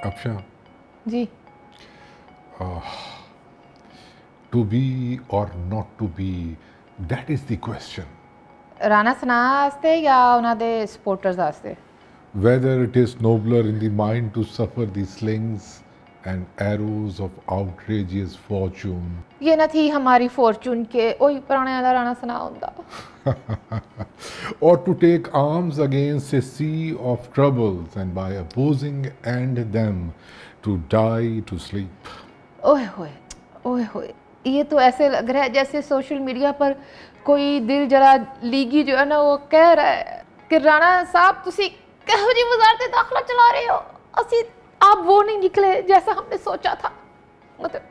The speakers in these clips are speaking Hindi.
अच्छा जी, टू बी और not to be, that is the question. राना सनाह आस्ते या उन्हादे सपोर्टर्स आस्ते? Whether it is nobler in the mind to suffer the slings and arrows of outrageous fortune, ये ना थी हमारी फॉर्चून के ओही पुराने वाला राना सनाह होंदा. or to take arms against a sea of troubles and by opposing end them to die to sleep. ओए होए, ओए होए, ये तो ऐसे लग रहा है जैसे सोशल मीडिया पर कोई दिल जरा लीगी जो है ना वो कह रहा है कि राणा साहब तुसी कहो जी वजारत दाखिला चला रहे हो, असी आप वो नहीं निकले जैसा हमने सोचा था. मतलब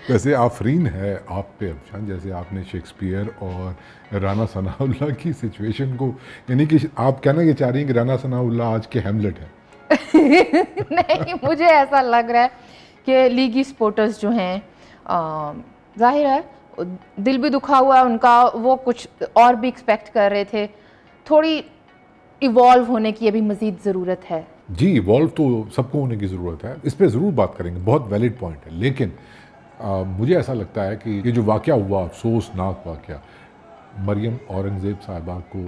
वैसे आफरीन है आप पे अफशान, जैसे आपने शेक्सपियर और राना सनाउल्लाह की सिचुएशन को, यानी कि आप कहना ये चाह रही हैं कि राना सनाउल्लाह आज के हेमलेट है. नहीं, मुझे ऐसा लग रहा है कि लीगी सपोर्टर्स जो हैं जाहिर है दिल भी दुखा हुआ है उनका, वो कुछ और भी एक्सपेक्ट कर रहे थे. थोड़ी इवॉल्व होने की अभी मज़ीद ज़रूरत है. जी, इवॉल्व तो सबको होने की ज़रूरत है, इस पर ज़रूर बात करेंगे, बहुत वैलिड पॉइंट है. लेकिन मुझे ऐसा लगता है कि ये जो वाक़या हुआ, अफसोसनाक वाक़या, मरियम औरंगज़ेब साहिबा को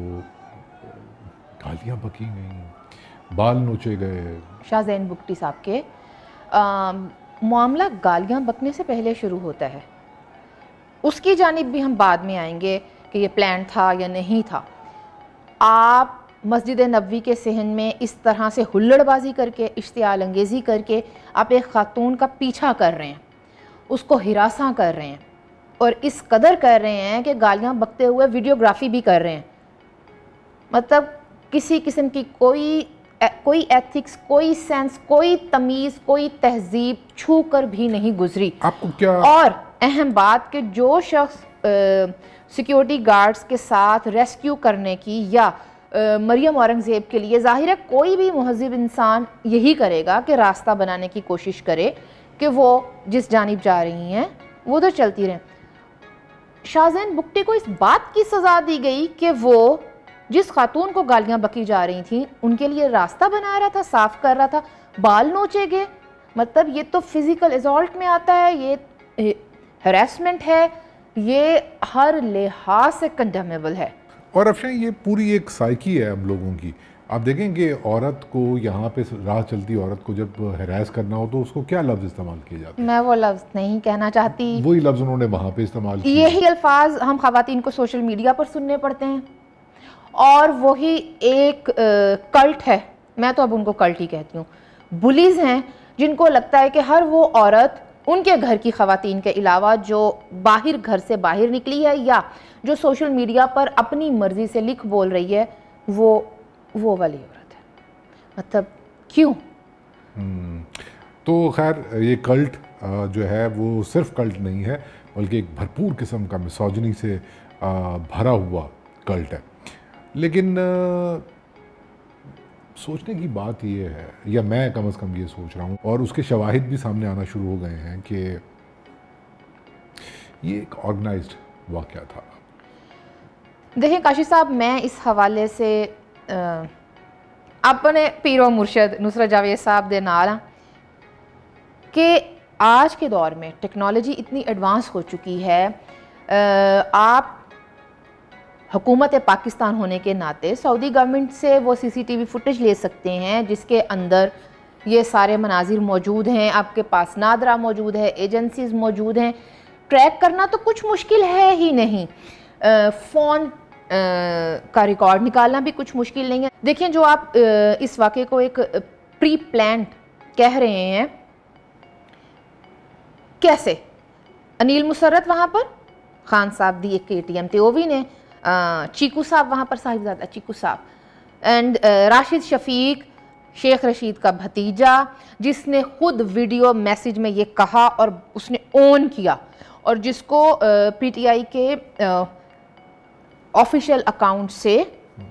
गालियाँ बकी गई, बाल नोचे गए. शाहज़ैन बुगटी साहब के मामला गालियाँ बकने से पहले शुरू होता है. उसकी जानिब भी हम बाद में आएंगे कि ये प्लान था या नहीं था. आप मस्जिद नबवी के सहन में इस तरह से हुल्लड़बाजी करके, इश्तियाल अंगेज़ी करके आप एक खातून का पीछा कर रहे हैं, उसको हिरासा कर रहे हैं और इस कदर कर रहे हैं कि गालियाँ बकते हुए वीडियोग्राफी भी कर रहे हैं. मतलब किसी किस्म की कोई एथिक्स, कोई सेंस, कोई तमीज़, कोई तहजीब छू कर भी नहीं गुजरी. आपको क्या और अहम बात कि जो शख्स सिक्योरिटी गार्ड्स के साथ रेस्क्यू करने की या मरियम औरंगज़ेब के लिए, ज़ाहिर है कोई भी महज़िब इंसान यही करेगा कि रास्ता बनाने की कोशिश करे कि वो जिस जानिब जा रही हैं वो तो चलती रहें. शाहज़ैन बुगटी को इस बात की सज़ा दी गई कि वो जिस खातून को गालियाँ बकी जा रही थी उनके लिए रास्ता बना रहा था, साफ कर रहा था, बाल नोचे गए. मतलब ये तो फिज़िकल असॉल्ट में आता है, ये हरासमेंट है, ये हर लिहाज से कंडेमेबल है. और अफशान ये पूरी एक साइकी है हम लोगों की. आप देखेंगे औरत को, यहाँ पे राह चलती औरत को जब हरास करना हो तो उसको क्या लफ्ज़ इस्तेमाल किए जाते हैं? मैं वो लफ्ज़ नहीं कहना चाहती. वही लफ्ज़ उन्होंने वहाँ पे इस्तेमाल किए. यही अल्फाज हम ख़वातीन को सोशल मीडिया पर सुनने पड़ते हैं और वही एक कल्ट है, मैं तो अब उनको कल्ट ही कहती हूँ. बुलीज़ हैं जिनको लगता है कि हर वो औरत उनके घर की ख़वातीन के अलावा जो बाहर घर से बाहर निकली है या जो सोशल मीडिया पर अपनी मर्ज़ी से लिख बोल रही है वो वाली औरत है. मतलब क्यों? तो खैर ये कल्ट जो है वो सिर्फ कल्ट नहीं है, बल्कि एक भरपूर किस्म का मिसोजिनी से भरा हुआ कल्ट है. लेकिन सोचने की बात ये है, या मैं कम से कम ये सोच रहा हूँ, और उसके शवाहिद भी सामने आना शुरू हो गए हैं कि ये एक ऑर्गेनाइज्ड वाक़या था. देखिए काशी साहब, मैं इस हवाले से अपने पीरो मुर्शद नुसरत जावेद साहब दे नाल कि आज के दौर में टेक्नोलॉजी इतनी एडवांस हो चुकी है. आप हुकूमत पाकिस्तान होने के नाते सऊदी गवर्नमेंट से वो CCTV फुटेज ले सकते हैं जिसके अंदर ये सारे मनाजिर मौजूद हैं, आपके पास नादरा मौजूद है, एजेंसीज मौजूद हैं. ट्रैक करना तो कुछ मुश्किल है ही नहीं, फ़ोन का रिकॉर्ड निकालना भी कुछ मुश्किल नहीं है. देखिए, जो आप इस वाक़े को एक प्री प्लान्ड कह रहे हैं, कैसे अनिल मुसर्रत वहाँ पर, खान साहब दी एक ATM थे वो भी ने, चीकू साहब वहाँ पर, साहिबजादा चीकू साहब, एंड राशिद शफीक, शेख रशीद का भतीजा, जिसने खुद वीडियो मैसेज में ये कहा और उसने ओन किया, और जिसको PTI के ऑफिशियल अकाउंट से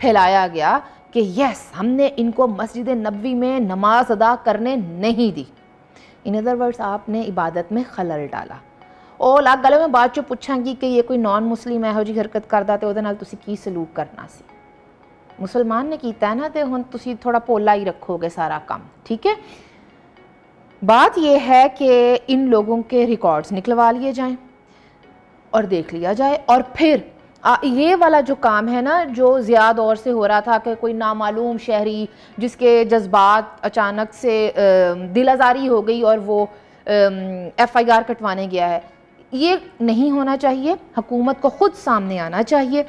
फैलाया गया कि यस, हमने इनको मस्जिद नबवी में नमाज अदा करने नहीं दी. इन अदर वर्ड्स, आपने इबादत में खलल डाला. और लाग गल में बाद चो पूछांगी कि ये कोई नॉन मुस्लिम ਇਹੋ ਜਿਹੀ हरकत करता तो ਉਹਦੇ ਨਾਲ ਤੁਸੀਂ ਕੀ सलूक करना सी. मुसलमान ने कीता है ना, तो हुण तुसी थोड़ा पोला ही रखोगे सारा काम, ठीक है। बात यह है कि इन लोगों के रिकॉर्ड्स निकलवा लिए जाएं और देख लिया जाए, और फिर ये वाला जो काम है ना, जो ज़िया दौर से हो रहा था कि कोई नामालूम शहरी जिसके जज्बात अचानक से दिल आज़ारी हो गई और वो FIR कटवाने गया है, ये नहीं होना चाहिए। हुकूमत को ख़ुद सामने आना चाहिए।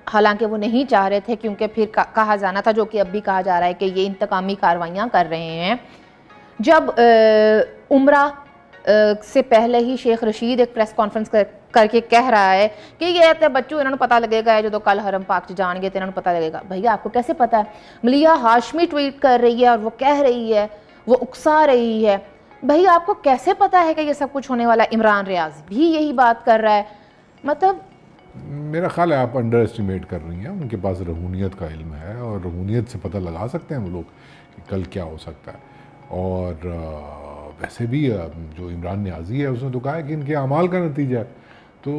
हालांकि वो नहीं चाह रहे थे, क्योंकि फिर कहा जाना था, जो कि अब भी कहा जा रहा है कि ये इंतकामी कार्रवाइयाँ कर रहे हैं। जब उम्रा से पहले ही शेख रशीद एक प्रेस कॉन्फ्रेंस करके कह रहा है कि ये तो बच्चों इन्होंने पता लगेगा है जो कल हरम पाक जान गए तो इन्होंने पता लगेगा। भैया आपको कैसे पता है? मलिया हाशमी ट्वीट कर रही है और वो कह रही है, वो उकसा रही है। भैया आपको कैसे पता है कि ये सब कुछ होने वाला? इमरान रियाज भी यही बात कर रहा है। मतलब मेरा ख्याल है आप अंडर एस्टिमेट कर रही हैं। उनके पास रूहानियत का इल्म है और रूहानियत से पता लगा सकते हैं वो लोग कि कल क्या हो सकता है। और वैसे भी जो इमरान नियाज़ी है उसने तो कहा है कि इनके अमाल का नतीजा है। तो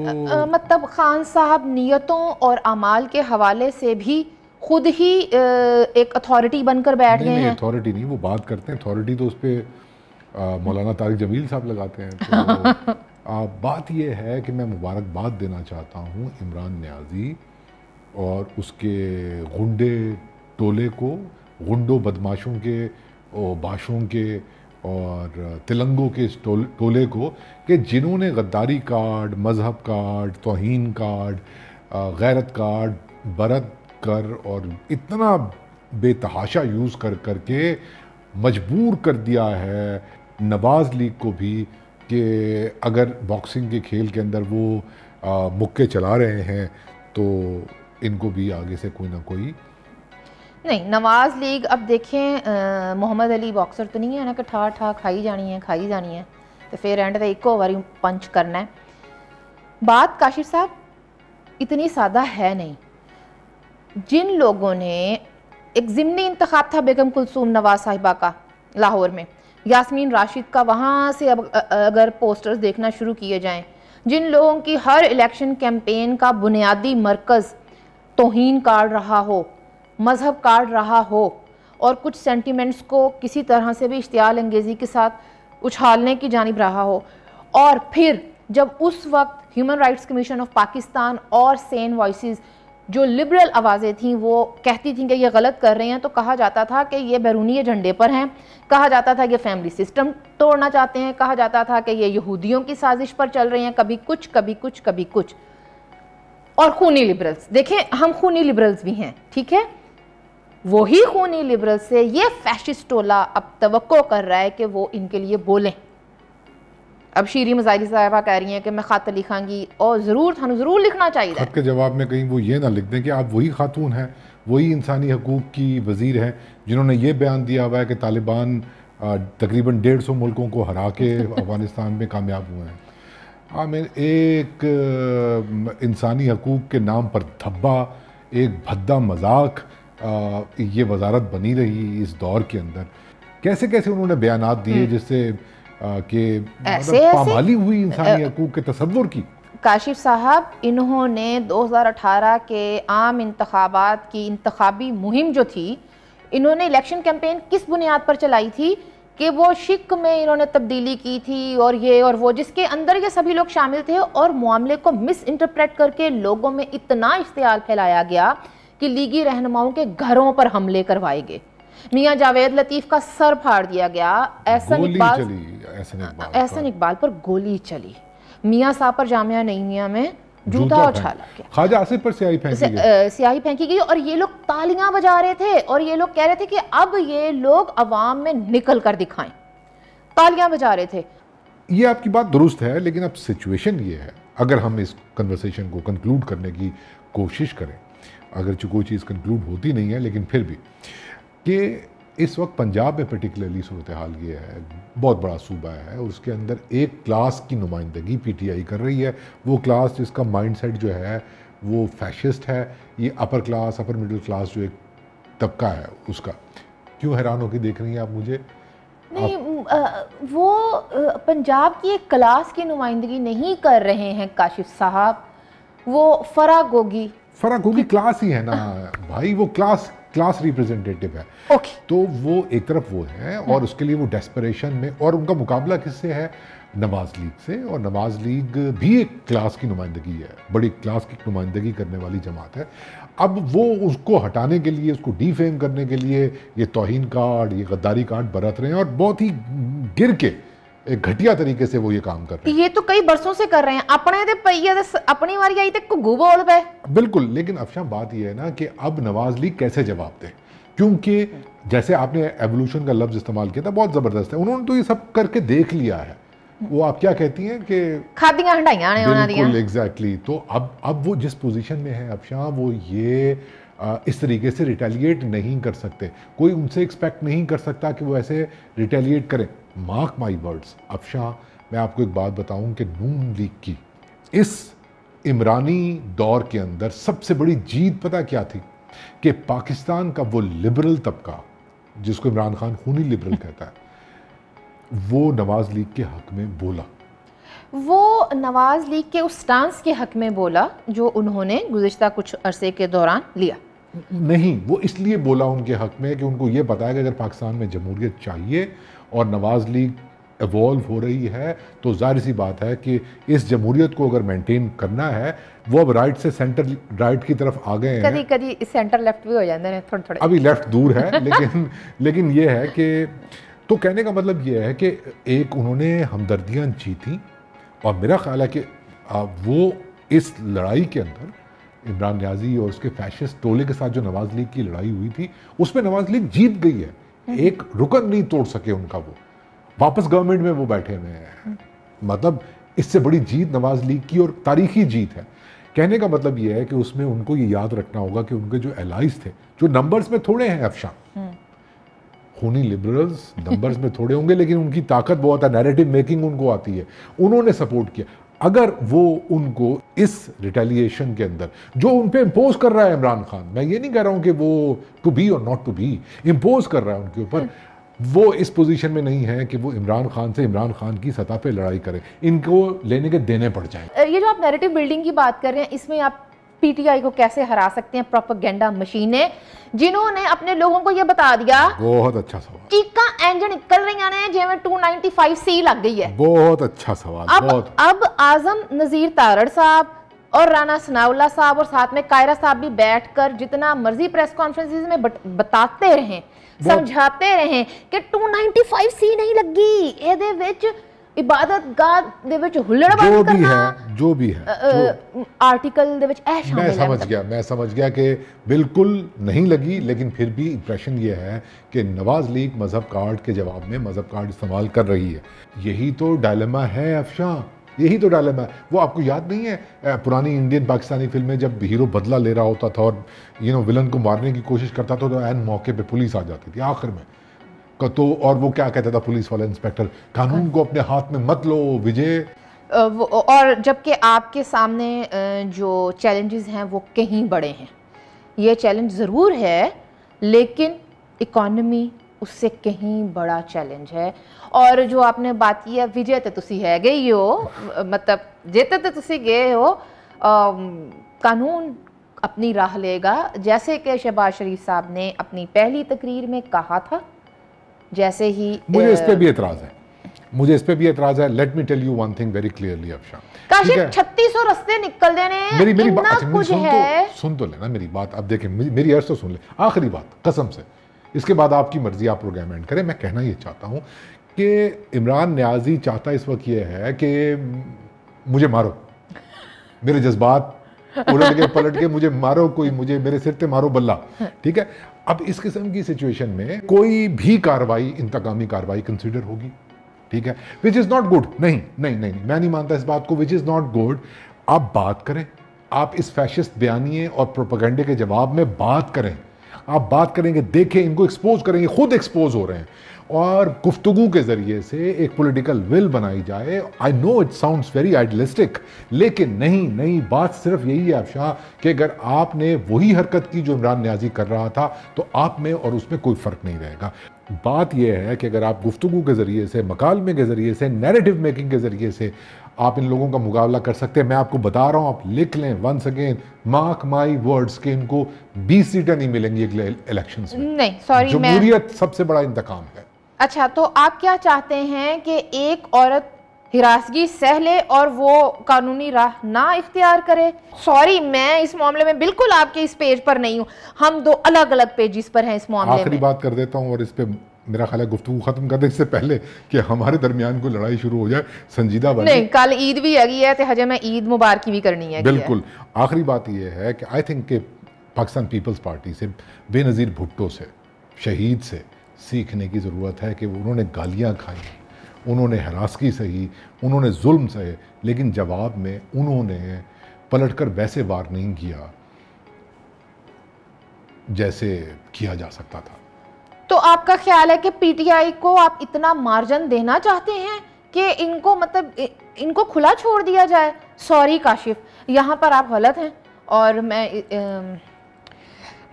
मतलब खान साहब नियतों और अमाल के हवाले से भी खुद ही एक अथॉरिटी बनकर बैठ गए हैं। अथॉरिटी नहीं, वो बात करते हैं। अथॉरिटी तो उस पर मौलाना तारिक जमील साहब लगाते हैं। तो बात यह है कि मैं मुबारकबाद देना चाहता हूँ इमरान नियाज़ी और उसके गुंडे टोले को, गुंडों बदमाशों के और बाशों के और तिलंगों के इस टोले को, कि जिन्होंने गद्दारी कार्ड, मज़हब कार्ड, तौहीन कार्ड, गैरत कार्ड बरत कर और इतना बेतहाशा यूज़ कर करके मजबूर कर दिया है नवाज़ लीग को भी कि अगर बॉक्सिंग के खेल के अंदर वो मुक्के चला रहे हैं तो इनको भी आगे से कोई ना कोई नहीं। नवाज़ लीग अब देखें, मोहम्मद अली बॉक्सर तो नहीं है ना कि ठा ठा खाई जानी है तो फिर एंड ते इको बारी पंच करना है। बात काशिफ साहब इतनी सादा है नहीं। जिन लोगों ने एक ज़िमनी इंतखाब था बेगम कुलसूम नवाज साहिबा का लाहौर में, यास्मीन राशिद का, वहाँ से अब अगर पोस्टर्स देखना शुरू किए जाएं, जिन लोगों की हर इलेक्शन कैंपेन का बुनियादी मरकज़ तौहीन कार्ड रहा हो, मज़हब कार्ड रहा हो और कुछ सेंटिमेंट्स को किसी तरह से भी इश्तियाल अंगेज़ी के साथ उछालने की जानिब रहा हो, और फिर जब उस वक्त human rights commission of Pakistan और सेन वॉइसेस जो लिबरल आवाज़ें थीं वो कहती थीं कि ये गलत कर रहे हैं, तो कहा जाता था कि ये बैरूनी एजेंडे पर हैं, कहा जाता था कि फैमिली सिस्टम तोड़ना चाहते हैं, कहा जाता था कि ये यहूदियों की साजिश पर चल रहे हैं, कभी कुछ कभी कुछ कभी कुछ। और खूनी लिबरल्स, देखें हम खूनी लिबरल्स भी हैं, ठीक है, वही खूनी लिबरल से ये फैशिस्ट टोला अब तवक्को कर रहा है कि वो इनके लिए बोलें। अब शीरी मज़ारी साहबा कह रही हैं कि मैं ख़त लिखांगी, और ज़रूर लिखना चाहिए। खत के जवाब में कहीं वो ये ना लिख दें कि आप वही खातून हैं, वही इंसानी हकूक़ की वज़ीर हैं जिन्होंने ये बयान दिया हुआ है कि तालिबान तकरीबन 150 मुल्कों को हरा के अफ़गानिस्तान में कामयाब हुए हैं। हाँ, मैं एक इंसानी हकूक़ के नाम पर धब्बा, एक भद्दा मजाक ये वजारत बनी रही इस दौर के अंदर। कैसे कैसे उन्होंने बयानात दिए जिससे कि पामाली हुई इंसानी हकूक़ के तसव्वुर की। काशिफ साहब, इन्होंने 2018 के आम इंतखाबात की इंतखाबी मुहिम जो थी, इन्होंने इलेक्शन कैंपेन किस बुनियाद पर चलाई थी कि वो शिक में इन्होंने तब्दीली की थी और ये और वो, जिसके अंदर ये सभी लोग शामिल थे, और मामले को मिस इंटरप्रेट करके लोगों में इतना इश्तियाल फैलाया गया कि लीगी रहनुमाओं के घरों पर हमले करवाए गए। मियां जावेद लतीफ़ का सर फाड़ दिया गया, एहसन इकबाल पर गोली चली, मियां साहब पर जामिया नईमिया में जूता उछाला गया, ख्वाजा आसिफ पर स्याही फेंकी गई, और ये लोग तालियां बजा रहे थे और ये लोग कह रहे थे कि अब ये लोग अवाम में निकल कर दिखाएं, तालियां बजा रहे थे। ये आपकी बात दुरुस्त है, लेकिन अब सिचुएशन ये है, अगर हम इस कन्वर्सेशन को कंक्लूड करने की कोशिश करें, अगर कोई चीज़ कंक्लूड होती नहीं है, लेकिन फिर भी कि इस वक्त पंजाब में पर्टिकुलरली सूरत हाल ये है, बहुत बड़ा सूबा है और उसके अंदर एक क्लास की नुमाइंदगी PTI कर रही है। वो क्लास जिसका माइंडसेट जो है वो फैशिस्ट है। ये upper class, upper middle class जो एक तबका है उसका। क्यों हैरान होकर देख रही हैं आप मुझे? नहीं, वो पंजाब की एक क्लास की नुमाइंदगी नहीं कर रहे हैं काशिफ साहब, वो फरागोगी फर्क होगी, क्लास ही है ना भाई, वो क्लास रिप्रेजेंटेटिव है। तो वो एक तरफ वो है और उसके लिए वो डेस्परेशन में, और उनका मुकाबला किससे है? नवाज लीग से। और नवाज लीग भी एक क्लास की नुमाइंदगी है, बड़ी क्लास की नुमाइंदगी करने वाली जमात है। अब वो उसको हटाने के लिए, उसको डीफेम करने के लिए ये तौहीन कार्ड, ये गद्दारी कार्ड बरत रहे हैं, और बहुत ही गिर के एक घटिया तरीके से वो ये काम कर रहे हैं। ये तो कई बरसों से कर रहे हैं। अपने दे पईया दे अपनी वारी आई तक घुग्गू बोल पे। बिल्कुल, लेकिन अफशान बात ये है ना कि अब नवाज लीग कैसे जवाब दे, क्योंकि जैसे आपने एवोल्यूशन का लफ्ज इस्तेमाल किया था, बहुत जबरदस्त है। उन्होंने तो ये सब करके देख लिया है। वो आप क्या कहती हैं कि खादियां हंडाइयां ने उन्हां दियां। बिल्कुल, एग्जैक्टली। तो अब वो जिस पोजीशन में है अफशान, वो ये इस तरीके से रिटेलिएट नहीं कर सकते। कोई उनसे एक्सपेक्ट नहीं कर सकता कि वो ऐसे रिटेलिएट करें। मार्क माई वर्ड्स अफशान, मैं आपको एक बात बताऊं कि नून लीग की इस इमरानी दौर के अंदर सबसे बड़ी जीत पता क्या थी? कि पाकिस्तान का वो लिबरल तबका, जिसको इमरान खान खूनी लिबरल कहता है, वो नवाज लीग के हक में बोला। वो नवाज लीग के उस स्टांस के हक में बोला जो उन्होंने गुज़िश्ता कुछ अरसे के दौरान लिया। नहीं, वो इसलिए बोला उनके हक में कि उनको ये पता है कि अगर पाकिस्तान में जमहूरियत चाहिए और नवाज लीग एवॉल्व हो रही है, तो जाहिर सी बात है कि इस जमहूरियत को अगर मेंटेन करना है, वो अब राइट से सेंटर राइट की तरफ आ गए हैं। कभी सेंटर लेफ्ट भी हो जाते हैं थोड़े थोड़े। अभी लेफ्ट दूर है, लेकिन ये है कि, तो कहने का मतलब ये है कि एक उन्होंने हमदर्दियाँ जीती, और मेरा ख्याल है कि वो इस लड़ाई के अंदर इमरान न्याजी और उसके फैशिस्ट टोले के साथ जो नवाज लीग की लड़ाई हुई थी, उसमें नवाज लीग जीत गई है। एक रुकन नहीं तोड़ सके उनका, वो वापस गवर्नमेंट में वो बैठे हुए हैं। मतलब इससे बड़ी जीत नवाज लीग की, और तारीखी जीत है। कहने का मतलब ये है कि उसमें उनको ये याद रखना होगा कि उनके जो एलाइज थे, जो नंबर्स में थोड़े हैं अफशान, खूनी लिबरल्स नंबर्स में थोड़े होंगे, लेकिन उनकी ताकत बहुत है, नैरेटिव मेकिंग उनको आती है, उन्होंने सपोर्ट किया। अगर वो उनको इस रिटेलिएशन के अंदर जो उन पे इम्पोज कर रहा है इमरान खान, मैं ये नहीं कह रहा हूं कि वो टू बी और नॉट टू बी, इम्पोज कर रहा है उनके ऊपर, वो इस पोजीशन में नहीं है कि वो इमरान खान से इमरान खान की सतह पे लड़ाई करें, इनको लेने के देने पड़ जाए। ये जो आप नैरेटिव बिल्डिंग की बात कर रहे हैं, इसमें आप पीटीआई को कैसे हरा सकते हैं? प्रोपेगेंडा मशीनें जिन्होंने अपने लोगों को ये बता दिया। बहुत अच्छा सवाल। चीका इंजन निकल रही हैं जेमें 295C लग गई है। बहुत अच्छा सवाल। अब आजम नजीर तारड़ साहब और राना सनाउल्लाह साहब और साथ में कायरा साहब भी बैठकर जितना मर्जी प्रेस कॉन्फ्रेंसेस में बताते रहे, समझाते रहे कि 295C नहीं लगी, ਇਹਦੇ ਵਿੱਚ इबादत गाह ਦੇ ਵਿੱਚ ਹੁੱਲੜਬਾਜ਼ੀ करना, जो भी है आर्टिकल ਦੇ ਵਿੱਚ ਇਹ शामिल है। मैं समझ गया कि बिल्कुल नहीं लगी, लेकिन फिर भी इंप्रेशन ये है कि नवाज लीग मजहब कार्ड के जवाब में मजहब कार्ड इस्तेमाल कर रही है। यही तो डायलेमा है अफशान, यही तो डायलेमा है। वो आपको याद नहीं है पुरानी इंडियन पाकिस्तानी फिल्में जब हीरो बदला ले रहा होता था और विलन को मारने की कोशिश करता था, तो एन मौके पे पुलिस आ जाती थी आखिर में, तो और वो क्या कहता था पुलिस वाला इंस्पेक्टर, कानून को अपने हाथ में मत लो विजय। और जबकि आपके सामने जो चैलेंजेस हैं वो कहीं बड़े हैं। ये चैलेंज ज़रूर है, लेकिन इकॉनमी उससे कहीं बड़ा चैलेंज है। और जो आपने बात की है, विजय तो तुसी है गए ही हो, मतलब जेते तो तुसी गए हो, कानून अपनी राह लेगा। जैसे कि शहबाज शरीफ साहब ने अपनी पहली तकरीर में कहा था, जैसे ही मुझे इस पे भी एतराज है, let me tell you one thing very clearly Afshan, Kashi 3600 रास्ते निकल देने मेरी बात कुछ है। सुन तो लेना मेरी बात। अब देखें, मेरी अर्ज तो सुन ले, आखिरी बात कसम से, इसके बाद आपकी मर्जी, आप प्रोग्राम एंड करें। मैं कहना ये चाहता हूं कि इमरान न्याजी चाहता इस वक्त ये है कि मुझे मारो, मेरे जज्बात उलट के पलट के मुझे मारो, कोई मुझे मेरे सिर पे मारो बल्ला, ठीक है। अब इस किस्म की सिचुएशन में कोई भी कार्रवाई इंतकामी कार्रवाई कंसिडर होगी, ठीक है, विच इज नॉट गुड। नहीं, मैं नहीं मानता इस बात को, विच इज नॉट गुड। आप बात करें, आप इस फैशिस्ट बयानिए और प्रोपेगेंडे के जवाब में बात करें, आप बात करेंगे, देखें, इनको एक्सपोज करेंगे, खुद एक्सपोज हो रहे हैं, और गुफ्तगू के ज़रिए से एक पॉलिटिकल विल बनाई जाए। I know it sounds very idealistic, लेकिन नहीं, बात सिर्फ यही है अफशाह कि अगर आपने वही हरकत की जो इमरान न्याजी कर रहा था तो आप में और उसमें कोई फ़र्क नहीं रहेगा। बात यह है कि अगर आप गुफ्तगू के ज़रिए से, मकालमे के ज़रिए से, नैरेटिव मेकिंग के ज़रिए से आप इन लोगों का मुकाबला कर सकते हैं। मैं आपको बता रहा हूं, आप लिख लें once again, mark my words के इनको 20 सीटें नहीं मिलेंगी अगले इलेक्शंस में। नहीं सॉरी, जमहूरियत सबसे बड़ा इंतकाम है। अच्छा, तो आप क्या चाहते हैं कि एक औरत हिरासगी सह ले और वो कानूनी राह ना इख्तियार करे? सॉरी, मैं इस मामले में बिल्कुल आपके इस पेज पर नहीं हूँ, हम दो अलग अलग पेजेस पर हैं इस मामले में। आखिरी बात कर देता हूँ और इस पे मेरा ख्याल है गुफ्तगू खत्म कर दे इससे पहले कि हमारे दरमियान कोई लड़ाई शुरू हो जाए संजीदा वाली। नहीं, कल ईद भी हैगी है तो हजे मैं ईद मुबारकी भी करनी है। बिल्कुल। आखिरी बात यह है कि आई थिंक कि पाकिस्तान पीपल्स पार्टी से, बेनज़ीर भुट्टो से, शहीद से सीखने की ज़रूरत है कि उन्होंने गालियाँ खाई, उन्होंने हरासगी सही, उन्होंने जुल्म सहे, लेकिन जवाब में उन्होंने पलटकर वैसे वार नहीं किया जैसे किया जा सकता था। तो आपका ख्याल है कि पीटीआई को आप इतना मार्जिन देना चाहते हैं कि इनको मतलब इनको खुला छोड़ दिया जाए? सॉरी काशिफ, यहाँ पर आप गलत हैं और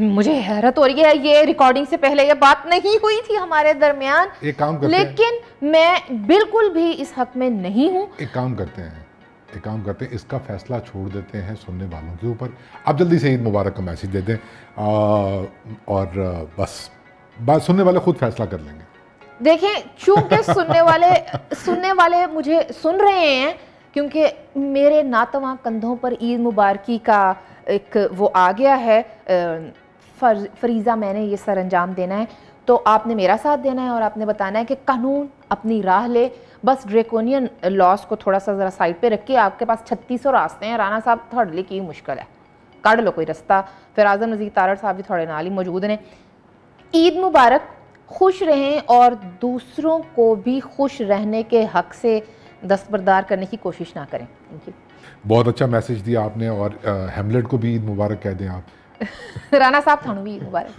मुझे हैरत हो रही है। ये रिकॉर्डिंग से पहले ये बात नहीं हुई थी हमारे दरमियान, एक काम करते लेकिन मैं बिल्कुल भी इस हक में नहीं हूँ। एक काम करते हैं, इसका फैसला छोड़ देते हैं सुनने वालों के ऊपर। आप जल्दी से ईद मुबारक का मैसेज दे दें और बस बात सुनने वाले खुद फैसला कर लेंगे। देखिए, चूंकि सुनने वाले मुझे सुन रहे हैं, क्योंकि मेरे नातवा कंधों पर ईद मुबारकी का एक वो आ गया है फरीज़ा, मैंने ये सर अंजाम देना है, तो आपने मेरा साथ देना है और आपने बताना है कि कानून अपनी राह ले। बस ड्रेकोनियन लॉस को थोड़ा सा ज़रा साइड पे रखिए। आपके पास 3600 रास्ते हैं राना साहब, थोड़े लिए की मुश्किल है, काट लो कोई रास्ता। फिर आज़म नज़ीर तारड़ साहब भी थोड़े नाल ही मौजूद हैं। ईद मुबारक, खुश रहें और दूसरों को भी खुश रहने के हक से दस्तबरदार करने की कोशिश ना करें। बहुत अच्छा मैसेज दिया आपने और हेमलेट को भी ईद मुबारक कह दें आप। राना साहब थानू भी ईद मुबारक।